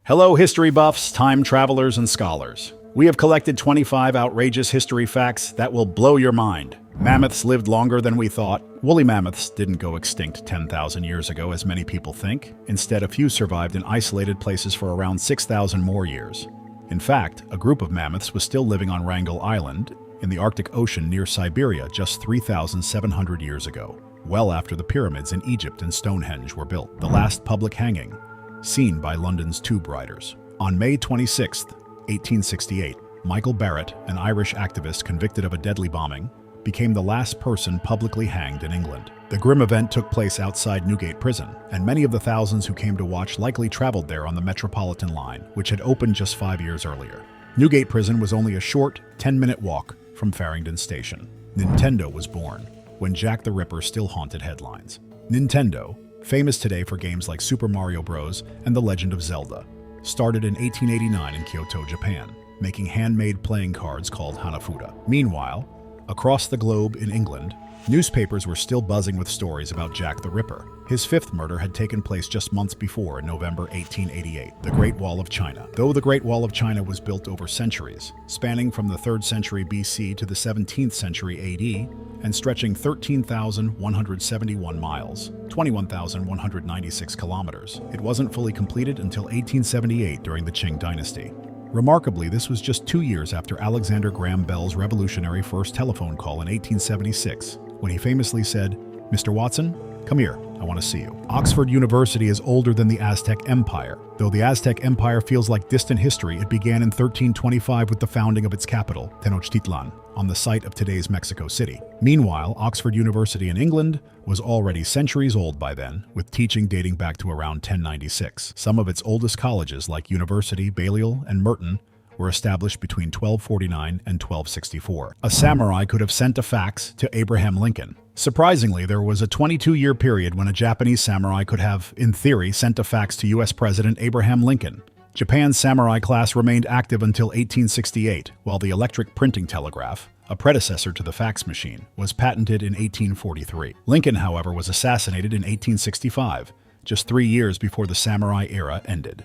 Hello, history buffs, time travelers, and scholars. We have collected 25 outrageous history facts that will blow your mind. Mammoths lived longer than we thought. Woolly mammoths didn't go extinct 10,000 years ago, as many people think. Instead, a few survived in isolated places for around 6,000 more years. In fact, a group of mammoths was still living on Wrangel Island in the Arctic Ocean near Siberia just 3,700 years ago, well after the pyramids in Egypt and Stonehenge were built. The last public hanging, seen by London's tube riders. On May 26, 1868, Michael Barrett, an Irish activist convicted of a deadly bombing, became the last person publicly hanged in England. The grim event took place outside Newgate Prison, and many of the thousands who came to watch likely traveled there on the Metropolitan line, which had opened just 5 years earlier. Newgate Prison was only a short, 10-minute walk from Farringdon Station. Nintendo was born, when Jack the Ripper still haunted headlines. Nintendo, famous today for games like Super Mario Bros. And The Legend of Zelda, started in 1889 in Kyoto, Japan, making handmade playing cards called Hanafuda. Meanwhile, across the globe in England, newspapers were still buzzing with stories about Jack the Ripper. His fifth murder had taken place just months before in November 1888, the Great Wall of China. Though the Great Wall of China was built over centuries, spanning from the 3rd century BC to the 17th century AD, and stretching 13,171 miles, 21,196 kilometers, it wasn't fully completed until 1878 during the Qing Dynasty. Remarkably, this was just 2 years after Alexander Graham Bell's revolutionary first telephone call in 1876, when he famously said, "Mr. Watson, come here, I want to see you." Oxford University is older than the Aztec Empire. Though the Aztec Empire feels like distant history, it began in 1325 with the founding of its capital, Tenochtitlan, on the site of today's Mexico City. Meanwhile, Oxford University in England was already centuries old by then, with teaching dating back to around 1096. Some of its oldest colleges, like University, Balliol, and Merton, were established between 1249 and 1264. A samurai could have sent a fax to Abraham Lincoln. Surprisingly, there was a 22-year period when a Japanese samurai could have, in theory, sent a fax to U.S. President Abraham Lincoln. Japan's samurai class remained active until 1868, while the electric printing telegraph, a predecessor to the fax machine, was patented in 1843. Lincoln, however, was assassinated in 1865, just 3 years before the samurai era ended.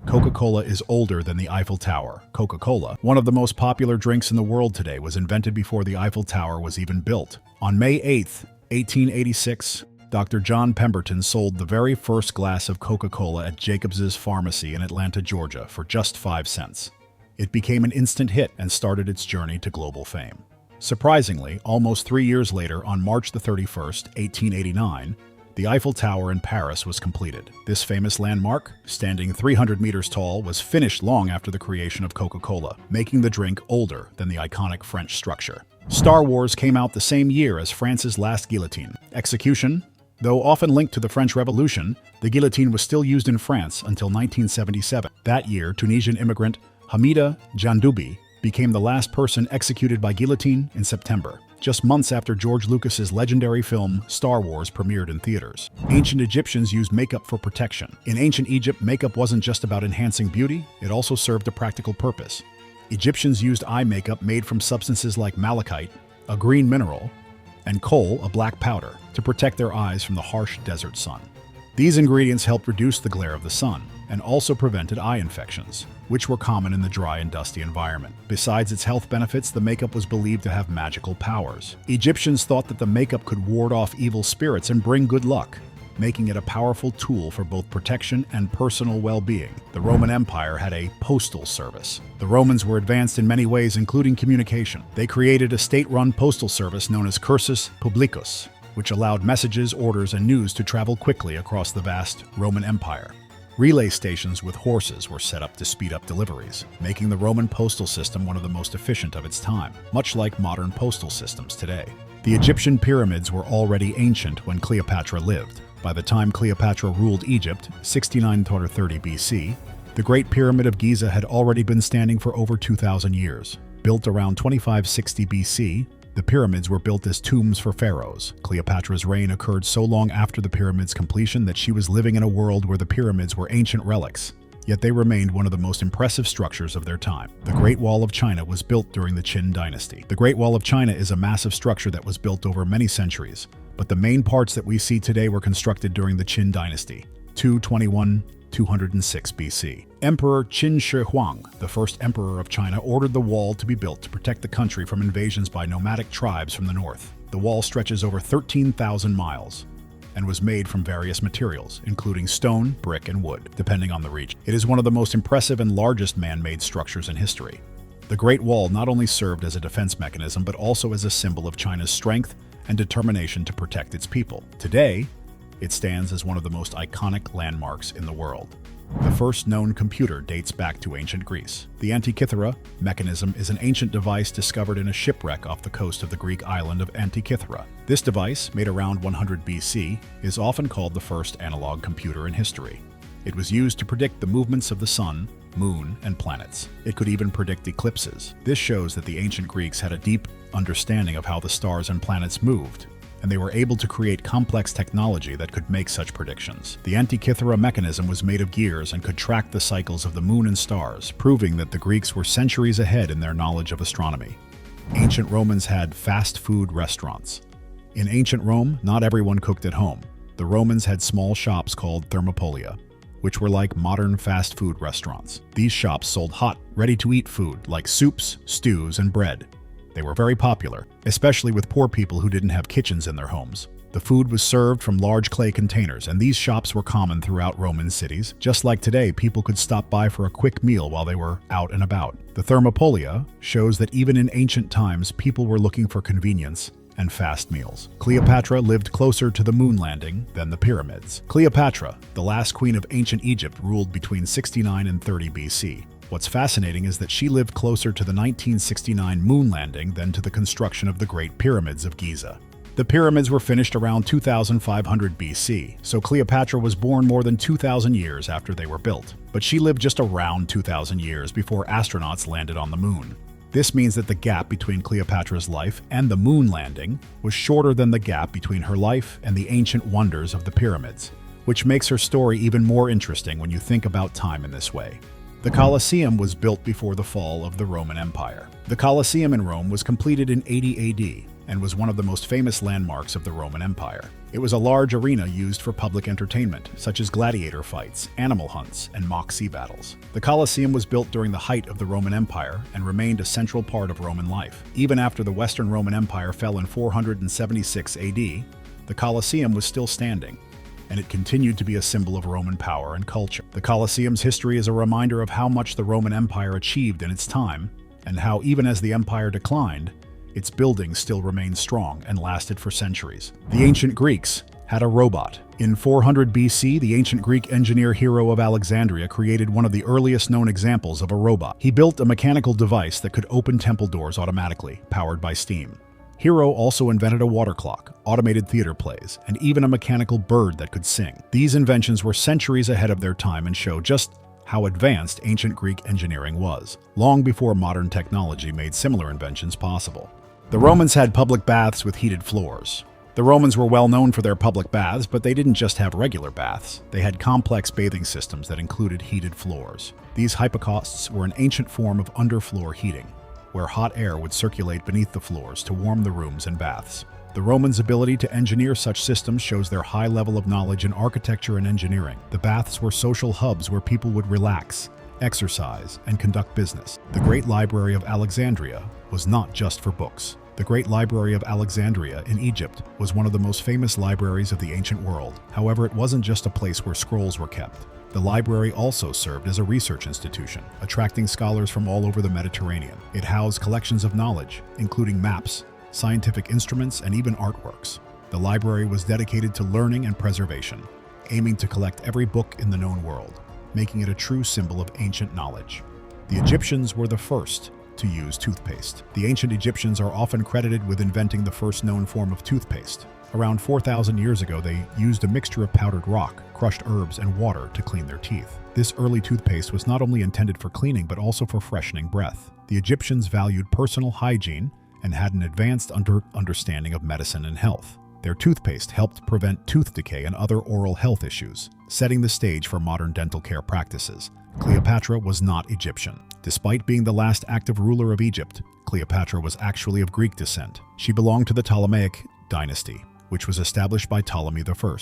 Coca-Cola is older than the Eiffel Tower. Coca-Cola, one of the most popular drinks in the world today, was invented before the Eiffel Tower was even built. On May 8, 1886, Dr. John Pemberton sold the very first glass of Coca-Cola at Jacobs's Pharmacy in Atlanta, Georgia, for just 5 cents. It became an instant hit and started its journey to global fame. Surprisingly, almost 3 years later, on March 31, 1889, the Eiffel Tower in Paris was completed. This famous landmark, standing 300 meters tall, was finished long after the creation of Coca-Cola, making the drink older than the iconic French structure. Star Wars came out the same year as France's last guillotine. Execution, though often linked to the French Revolution, the guillotine was still used in France until 1977. That year, Tunisian immigrant Hamida Jandoubi became the last person executed by guillotine in September, just months after George Lucas's legendary film Star Wars premiered in theaters. Ancient Egyptians used makeup for protection. In ancient Egypt, makeup wasn't just about enhancing beauty, it also served a practical purpose. Egyptians used eye makeup made from substances like malachite, a green mineral, and kohl, a black powder, to protect their eyes from the harsh desert sun. These ingredients helped reduce the glare of the sun and also prevented eye infections, which were common in the dry and dusty environment. Besides its health benefits, the makeup was believed to have magical powers. Egyptians thought that the makeup could ward off evil spirits and bring good luck, making it a powerful tool for both protection and personal well-being. The Roman Empire had a postal service. The Romans were advanced in many ways, including communication. They created a state-run postal service known as Cursus Publicus, which allowed messages, orders, and news to travel quickly across the vast Roman Empire. Relay stations with horses were set up to speed up deliveries, making the Roman postal system one of the most efficient of its time, much like modern postal systems today. The Egyptian pyramids were already ancient when Cleopatra lived. By the time Cleopatra ruled Egypt, 6930 BC, the Great Pyramid of Giza had already been standing for over 2,000 years. Built around 2560 BC, the pyramids were built as tombs for pharaohs. Cleopatra's reign occurred so long after the pyramids' completion that she was living in a world where the pyramids were ancient relics, yet they remained one of the most impressive structures of their time. The Great Wall of China was built during the Qin Dynasty. The Great Wall of China is a massive structure that was built over many centuries, but the main parts that we see today were constructed during the Qin Dynasty, 221 206 BC. Emperor Qin Shi Huang, the first emperor of China, ordered the wall to be built to protect the country from invasions by nomadic tribes from the north. The wall stretches over 13,000 miles and was made from various materials, including stone, brick, and wood, depending on the region. It is one of the most impressive and largest man-made structures in history. The Great Wall not only served as a defense mechanism, but also as a symbol of China's strength and determination to protect its people. Today, it stands as one of the most iconic landmarks in the world. The first known computer dates back to ancient Greece. The Antikythera mechanism is an ancient device discovered in a shipwreck off the coast of the Greek island of Antikythera. This device, made around 100 BC, is often called the first analog computer in history. It was used to predict the movements of the sun, moon, and planets. It could even predict eclipses. This shows that the ancient Greeks had a deep understanding of how the stars and planets moved, and they were able to create complex technology that could make such predictions. The Antikythera mechanism was made of gears and could track the cycles of the moon and stars, proving that the Greeks were centuries ahead in their knowledge of astronomy. Ancient Romans had fast food restaurants. In ancient Rome, not everyone cooked at home. The Romans had small shops called thermopolia, which were like modern fast food restaurants. These shops sold hot, ready-to-eat food like soups, stews, and bread. They were very popular, especially with poor people who didn't have kitchens in their homes. The food was served from large clay containers, and these shops were common throughout Roman cities. Just like today, people could stop by for a quick meal while they were out and about. The thermopolia shows that even in ancient times, people were looking for convenience and fast meals. Cleopatra lived closer to the moon landing than the pyramids. Cleopatra, the last queen of ancient Egypt, ruled between 69 and 30 BC. What's fascinating is that she lived closer to the 1969 moon landing than to the construction of the Great Pyramids of Giza. The pyramids were finished around 2500 BC, so Cleopatra was born more than 2,000 years after they were built. But she lived just around 2,000 years before astronauts landed on the moon. This means that the gap between Cleopatra's life and the moon landing was shorter than the gap between her life and the ancient wonders of the pyramids, which makes her story even more interesting when you think about time in this way. The Coliseum was built before the fall of the Roman Empire. The Coliseum in Rome was completed in 80 AD and was one of the most famous landmarks of the Roman Empire. It was a large arena used for public entertainment, such as gladiator fights, animal hunts, and mock sea battles. The Colosseum was built during the height of the Roman Empire and remained a central part of Roman life. Even after the Western Roman Empire fell in 476 AD, the Colosseum was still standing, and it continued to be a symbol of Roman power and culture. The Colosseum's history is a reminder of how much the Roman Empire achieved in its time, and how even as the empire declined, its buildings still remained strong and lasted for centuries. The ancient Greeks had a robot. In 400 BC, the ancient Greek engineer Hero of Alexandria created one of the earliest known examples of a robot. He built a mechanical device that could open temple doors automatically, powered by steam. Hero also invented a water clock, automated theater plays, and even a mechanical bird that could sing. These inventions were centuries ahead of their time and show just how advanced ancient Greek engineering was, long before modern technology made similar inventions possible. The Romans had public baths with heated floors. The Romans were well known for their public baths, but they didn't just have regular baths. They had complex bathing systems that included heated floors. These hypocausts were an ancient form of underfloor heating, where hot air would circulate beneath the floors to warm the rooms and baths. The Romans' ability to engineer such systems shows their high level of knowledge in architecture and engineering. The baths were social hubs where people would relax, exercise, and conduct business. The Great Library of Alexandria was not just for books. The Great Library of Alexandria in Egypt was one of the most famous libraries of the ancient world. However, it wasn't just a place where scrolls were kept. The library also served as a research institution, attracting scholars from all over the Mediterranean. It housed collections of knowledge, including maps, scientific instruments, and even artworks. The library was dedicated to learning and preservation, aiming to collect every book in the known world, making it a true symbol of ancient knowledge. The Egyptians were the first to use toothpaste. The ancient Egyptians are often credited with inventing the first known form of toothpaste. Around 4,000 years ago, they used a mixture of powdered rock, crushed herbs, and water to clean their teeth. This early toothpaste was not only intended for cleaning, but also for freshening breath. The Egyptians valued personal hygiene and had an advanced understanding of medicine and health. Their toothpaste helped prevent tooth decay and other oral health issues, setting the stage for modern dental care practices. Cleopatra was not Egyptian. Despite being the last active ruler of Egypt, Cleopatra was actually of Greek descent. She belonged to the Ptolemaic dynasty, which was established by Ptolemy I.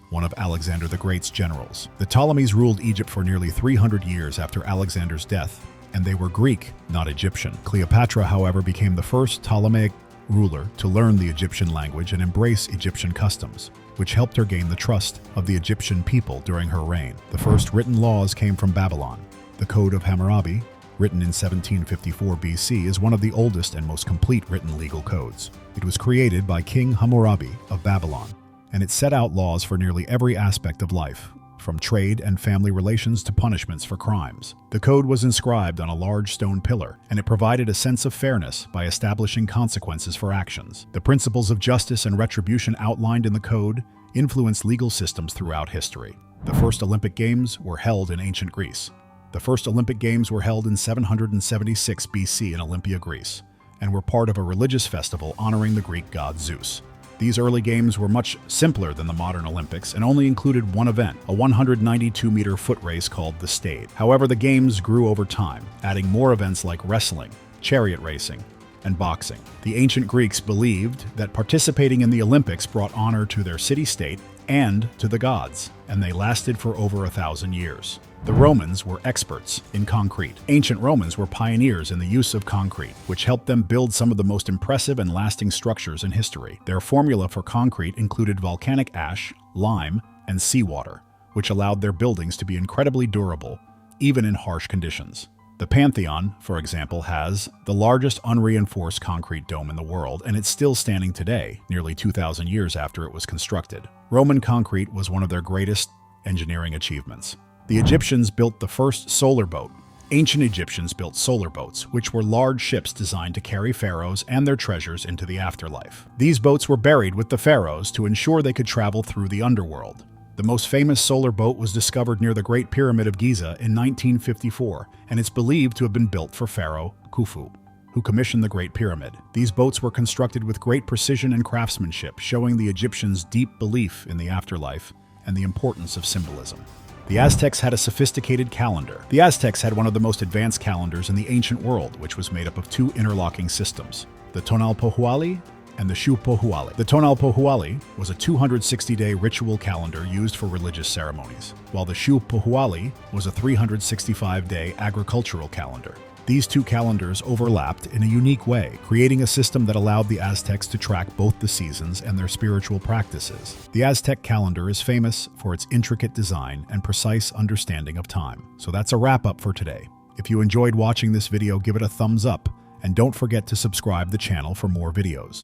one of Alexander the Great's generals. The Ptolemies ruled Egypt for nearly 300 years after Alexander's death, and they were Greek, not Egyptian. Cleopatra, however, became the first Ptolemaic ruler to learn the Egyptian language and embrace Egyptian customs, which helped her gain the trust of the Egyptian people during her reign. The first written laws came from Babylon. The Code of Hammurabi, written in 1754 BC, is one of the oldest and most complete written legal codes. It was created by King Hammurabi of Babylon, and it set out laws for nearly every aspect of life, from trade and family relations to punishments for crimes. The code was inscribed on a large stone pillar, and it provided a sense of fairness by establishing consequences for actions. The principles of justice and retribution outlined in the code influenced legal systems throughout history. The first Olympic Games were held in ancient Greece. The first Olympic Games were held in 776 BC in Olympia, Greece, and were part of a religious festival honoring the Greek god Zeus. These early games were much simpler than the modern Olympics and only included one event, a 192-meter foot race called the Stade. However, the games grew over time, adding more events like wrestling, chariot racing, and boxing. The ancient Greeks believed that participating in the Olympics brought honor to their city-state and to the gods, and they lasted for over 1,000 years. The Romans were experts in concrete. Ancient Romans were pioneers in the use of concrete, which helped them build some of the most impressive and lasting structures in history. Their formula for concrete included volcanic ash, lime, and seawater, which allowed their buildings to be incredibly durable, even in harsh conditions. The Pantheon, for example, has the largest unreinforced concrete dome in the world, and it's still standing today, nearly 2,000 years after it was constructed. Roman concrete was one of their greatest engineering achievements. The Egyptians built the first solar boat. Ancient Egyptians built solar boats, which were large ships designed to carry pharaohs and their treasures into the afterlife. These boats were buried with the pharaohs to ensure they could travel through the underworld. The most famous solar boat was discovered near the Great Pyramid of Giza in 1954, and it's believed to have been built for Pharaoh Khufu, who commissioned the Great Pyramid. These boats were constructed with great precision and craftsmanship, showing the Egyptians' deep belief in the afterlife and the importance of symbolism. The Aztecs had a sophisticated calendar. The Aztecs had one of the most advanced calendars in the ancient world, which was made up of two interlocking systems, the Tonalpohualli and the Xiuhpohualli. The Tonalpohualli was a 260-day ritual calendar used for religious ceremonies, while the Xiuhpohualli was a 365-day agricultural calendar. These two calendars overlapped in a unique way, creating a system that allowed the Aztecs to track both the seasons and their spiritual practices. The Aztec calendar is famous for its intricate design and precise understanding of time. So that's a wrap-up for today. If you enjoyed watching this video, give it a thumbs up, and don't forget to subscribe to the channel for more videos.